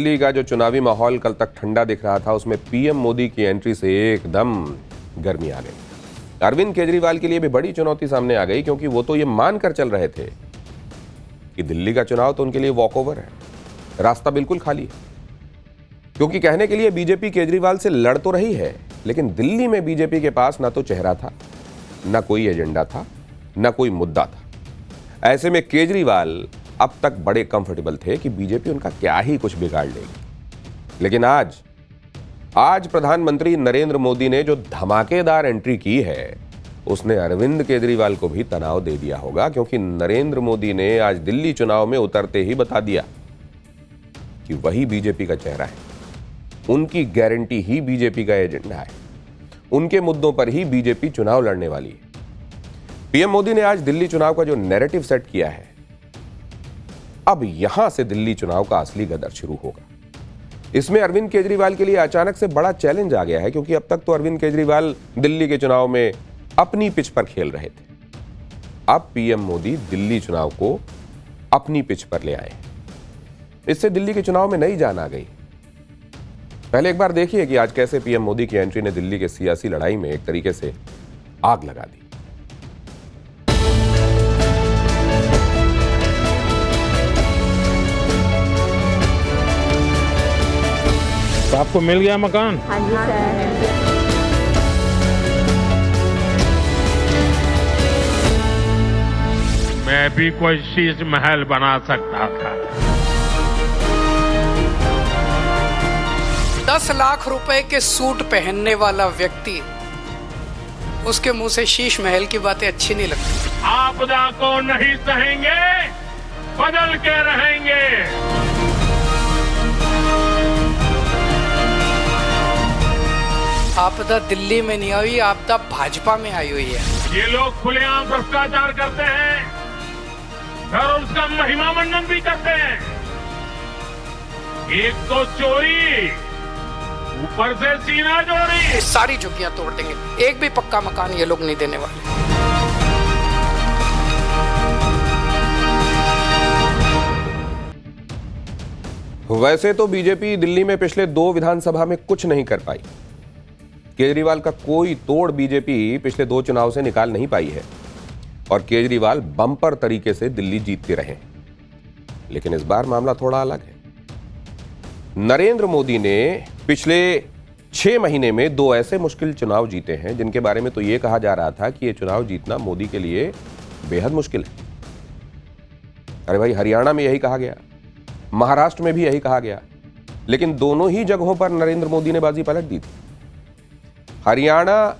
दिल्ली का जो चुनावी माहौल कल तक ठंडा दिख रहा था, उसमें पीएम मोदी की एंट्री से एकदम गर्मी आ गई। अरविंद केजरीवाल के लिए भी बड़ी चुनौती सामने आ गई, क्योंकि वो तो ये मानकर चल रहे थे कि दिल्ली का चुनाव तो उनके लिए वॉकओवर है, रास्ता बिल्कुल खाली है। क्योंकि कहने के लिए बीजेपी केजरीवाल से लड़ तो रही है, लेकिन दिल्ली में बीजेपी के पास ना तो चेहरा था, ना कोई एजेंडा था, ना कोई मुद्दा था। ऐसे में केजरीवाल अब तक बड़े कंफर्टेबल थे कि बीजेपी उनका क्या ही कुछ बिगाड़ लेगी। लेकिन आज प्रधानमंत्री नरेंद्र मोदी ने जो धमाकेदार एंट्री की है, उसने अरविंद केजरीवाल को भी तनाव दे दिया होगा, क्योंकि नरेंद्र मोदी ने आज दिल्ली चुनाव में उतरते ही बता दिया कि वही बीजेपी का चेहरा है, उनकी गारंटी ही बीजेपी का एजेंडा है, उनके मुद्दों पर ही बीजेपी चुनाव लड़ने वाली है। पीएम मोदी ने आज दिल्ली चुनाव का जो नैरेटिव सेट किया है, अब यहां से दिल्ली चुनाव का असली गदर शुरू होगा। इसमें अरविंद केजरीवाल के लिए अचानक से बड़ा चैलेंज आ गया है, क्योंकि अब तक तो अरविंद केजरीवाल दिल्ली के चुनाव में अपनी पिच पर खेल रहे थे। अब पीएम मोदी दिल्ली चुनाव को अपनी पिच पर ले आए। इससे दिल्ली के चुनाव में नई जान आ गई। पहले एक बार देखिए कि आज कैसे पीएम मोदी की एंट्री ने दिल्ली के सियासी लड़ाई में एक तरीके से आग लगा दी। तो आपको मिल गया मकान? हाँ जी सर। मैं भी कोई शीश महल बना सकता था। 10 लाख रुपए के सूट पहनने वाला व्यक्ति, उसके मुंह से शीश महल की बातें अच्छी नहीं लगती। आपदा को नहीं सहेंगे, बदल के रहेंगे। आपदा दिल्ली में नहीं आई, आपदा भाजपा में आई हुई है। ये लोग खुलेआम भ्रष्टाचार करते हैं और उसका महिमा मंडन भी करते हैं। एक तो चोरी, ऊपर से सीना जोड़ी। सारी झुग्गियां तोड़ देंगे, एक भी पक्का मकान ये लोग नहीं देने वाले। वैसे तो बीजेपी दिल्ली में पिछले 2 विधानसभा में कुछ नहीं कर पाई। केजरीवाल का कोई तोड़ बीजेपी पिछले 2 चुनाव से निकाल नहीं पाई है, और केजरीवाल बम्पर तरीके से दिल्ली जीतते रहे। लेकिन इस बार मामला थोड़ा अलग है। नरेंद्र मोदी ने पिछले 6 महीने में 2 ऐसे मुश्किल चुनाव जीते हैं, जिनके बारे में तो यह कहा जा रहा था कि यह चुनाव जीतना मोदी के लिए बेहद मुश्किल है। अरे भाई, हरियाणा में यही कहा गया, महाराष्ट्र में भी यही कहा गया, लेकिन दोनों ही जगहों पर नरेंद्र मोदी ने बाजी पलट दी थी। हरियाणा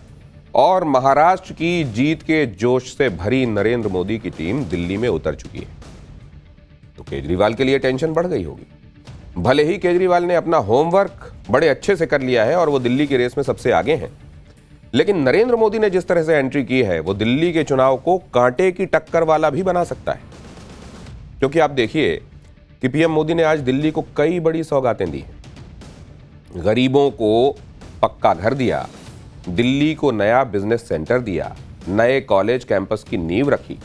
और महाराष्ट्र की जीत के जोश से भरी नरेंद्र मोदी की टीम दिल्ली में उतर चुकी है। तो केजरीवाल के लिए टेंशन बढ़ गई होगी। भले ही केजरीवाल ने अपना होमवर्क बड़े अच्छे से कर लिया है और वो दिल्ली की रेस में सबसे आगे हैं, लेकिन नरेंद्र मोदी ने जिस तरह से एंट्री की है, वो दिल्ली के चुनाव को कांटे की टक्कर वाला भी बना सकता है। क्योंकि आप देखिए कि पीएम मोदी ने आज दिल्ली को कई बड़ी सौगातें दी हैं। गरीबों को पक्का घर दिया, दिल्ली को नया बिजनेस सेंटर दिया, नए कॉलेज कैंपस की नींव रखी,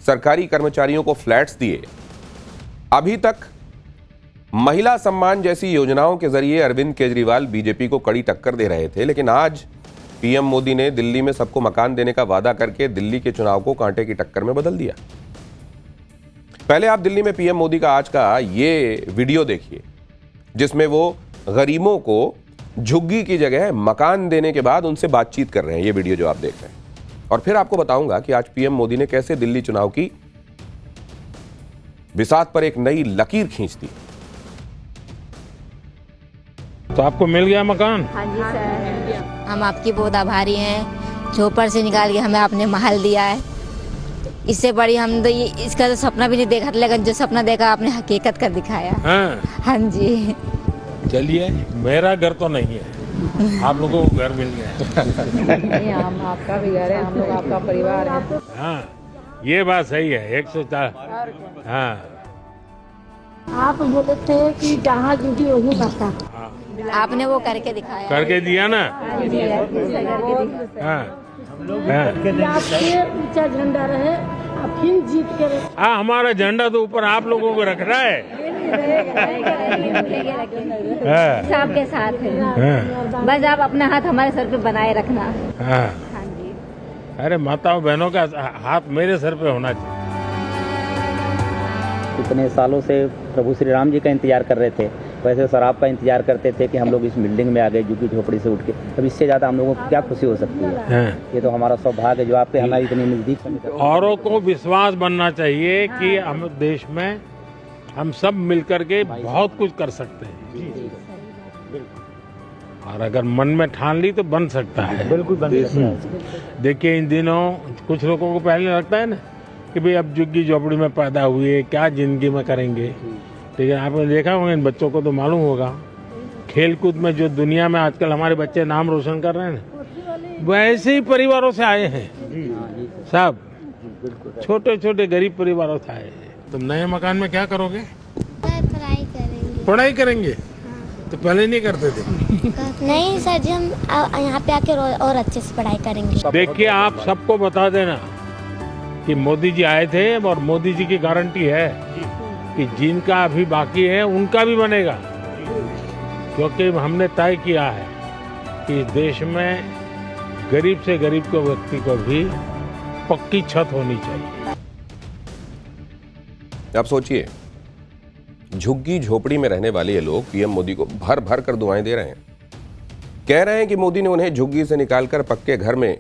सरकारी कर्मचारियों को फ्लैट्स दिए। अभी तक महिला सम्मान जैसी योजनाओं के जरिए अरविंद केजरीवाल बीजेपी को कड़ी टक्कर दे रहे थे, लेकिन आज पीएम मोदी ने दिल्ली में सबको मकान देने का वादा करके दिल्ली के चुनाव को कांटे की टक्कर में बदल दिया। पहले आप दिल्ली में पीएम मोदी का आज का ये वीडियो देखिए, जिसमें वो गरीबों को झुग्गी की जगह मकान देने के बाद उनसे बातचीत कर रहे हैं। ये वीडियो जो आप देख रहे हैं, और फिर आपको बताऊंगा कि आज पीएम मोदी ने कैसे दिल्ली चुनाव की बिसात पर एक नई लकीर खींच दी। तो आपको मिल गया मकान? हाँ जी सर। हम आपकी बहुत आभारी हैं। झोपड़ से निकाल के हमें आपने महल दिया है। इससे बड़ी हम तो इसका तो सपना भी नहीं देखा था, लेकिन जो सपना देखा आपने हकीकत कर दिखाया। हाँ जी। चलिए, मेरा घर तो नहीं है, आप लोगों को घर मिल गया। नहीं, हम आपका भी घर है, हम लोग आपका परिवार है। हाँ, ये बात सही है। 104। हाँ, आप बोले थे कि जहाँ ड्यूटी वही करता। आपने वो करके दिखाया, करके दिया ना। हाँ, आपके ऊंचा झंडा रहे, आप फिर जीत के। हाँ, हमारा झंडा तो ऊपर आप लोगों को रख रहा है। हाँ, सबके साथ है। हाँ, बस आप अपना हाथ हमारे सर पे बनाए रखना। हाँ। हाँ जी। अरे माताओं बहनों का हाथ मेरे सर पे होना चाहिए। इतने सालों से प्रभु श्री राम जी का इंतजार कर रहे थे, वैसे सर आपका इंतजार करते थे कि हम लोग इस बिल्डिंग में आ गए झुग्गी झोपड़ी से उठ के। अब इससे ज़्यादा हम लोगों को क्या खुशी हो सकती है। हाँ। ये तो हमारा सौभाग्य है जो आपके हमारी इतनी नज़दीक से। औरों को विश्वास बनना चाहिए कि हम देश में हम सब मिलकर के बहुत कुछ कर सकते हैं, और अगर मन में ठान ली तो बन सकता है। बिल्कुल बन सकता है। देखिए इन दिनों कुछ लोगों को पहले लगता है ना कि भाई अब झुग्गी झोपड़ी में पैदा हुए क्या जिंदगी में करेंगे, लेकिन आपने देखा होगा इन बच्चों को तो मालूम होगा खेलकूद में जो दुनिया में आजकल हमारे बच्चे नाम रोशन कर रहे हैं ना, वैसे ही परिवारों से आए हैं सब, छोटे छोटे गरीब परिवारों से आए हैं। तुम नए मकान में क्या करोगे? पढ़ाई करेंगे। पढ़ाई करेंगे? तो पहले नहीं करते थे? नहीं सर जी, हम यहाँ पे आके और अच्छे से पढ़ाई करेंगे। देखिए आप सबको बता देना कि मोदी जी आए थे, और मोदी जी की गारंटी है कि जिनका अभी बाकी है उनका भी बनेगा, क्योंकि हमने तय किया है कि देश में गरीब से गरीब को व्यक्ति को भी पक्की छत होनी चाहिए। आप सोचिए, झुग्गी झोपड़ी में रहने वाले ये लोग पीएम मोदी को भर भर कर दुआएं दे रहे हैं, कह रहे हैं कि मोदी ने उन्हें झुग्गी से निकालकर पक्के घर में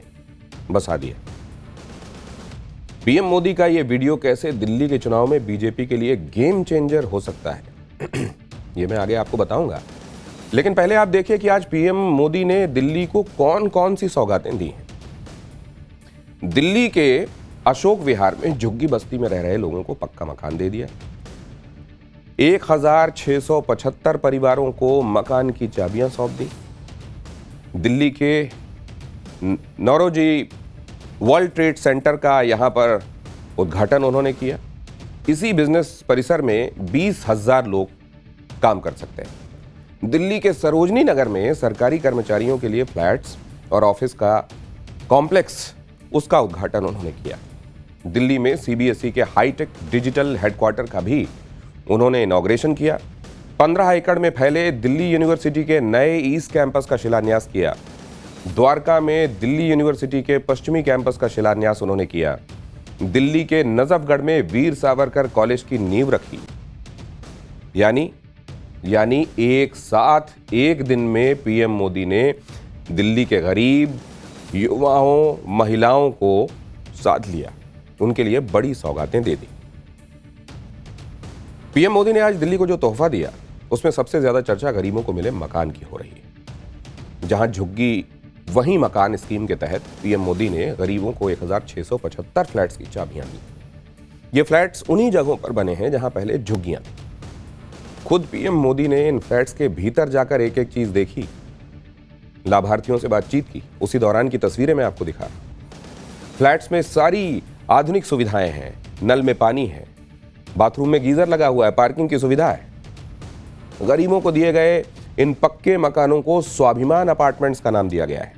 बसा दिया। पीएम मोदी का यह वीडियो कैसे दिल्ली के चुनाव में बीजेपी के लिए गेम चेंजर हो सकता है, यह मैं आगे आपको बताऊंगा। लेकिन पहले आप देखिए कि आज पीएम मोदी ने दिल्ली को कौन कौन सी सौगातें दी हैं। दिल्ली के अशोक विहार में झुग्गी बस्ती में रह रहे लोगों को पक्का मकान दे दिया। 1675 परिवारों को मकान की चाबियां सौंप दी। दिल्ली के नौरोजी वर्ल्ड ट्रेड सेंटर का यहां पर उद्घाटन उन्होंने किया। इसी बिजनेस परिसर में 20,000 लोग काम कर सकते हैं। दिल्ली के सरोजनी नगर में सरकारी कर्मचारियों के लिए फ्लैट्स और ऑफिस का कॉम्प्लेक्स, उसका उद्घाटन उन्होंने किया। दिल्ली में सीबीएसई के हाईटेक डिजिटल हेडक्वार्टर का भी उन्होंने इनॉग्रेशन किया। 15 एकड़ में फैले दिल्ली यूनिवर्सिटी के नए ईस्ट कैंपस का शिलान्यास किया। द्वारका में दिल्ली यूनिवर्सिटी के पश्चिमी कैंपस का शिलान्यास उन्होंने किया। दिल्ली के नजफगढ़ में वीर सावरकर कॉलेज की नींव रखी। यानी एक साथ एक दिन में पीएम मोदी ने दिल्ली के गरीब, युवाओं, महिलाओं को साथ लिया, उनके लिए बड़ी सौगातें दे दी। पीएम मोदी ने आज दिल्ली को जो तोहफा दिया, उसमें सबसे ज्यादा चर्चा गरीबों को मिले मकान की हो रही है। जहां झुग्गी वहीं मकान स्कीम के तहत पीएम मोदी ने गरीबों को 1675 फ्लैट्स की चाबियां दी। ये फ्लैट्स उन्हीं जगहों पर बने हैं जहां पहले झुग्गियां थी। खुद पीएम मोदी ने इन फ्लैट्स के भीतर जाकर एक एक चीज देखी, लाभार्थियों से बातचीत की। उसी दौरान की तस्वीरें मैं आपको दिखा। फ्लैट्स में सारी आधुनिक सुविधाएं हैं, नल में पानी है, बाथरूम में गीजर लगा हुआ है, पार्किंग की सुविधा है। गरीबों को दिए गए इन पक्के मकानों को स्वाभिमान अपार्टमेंट्स का नाम दिया गया है।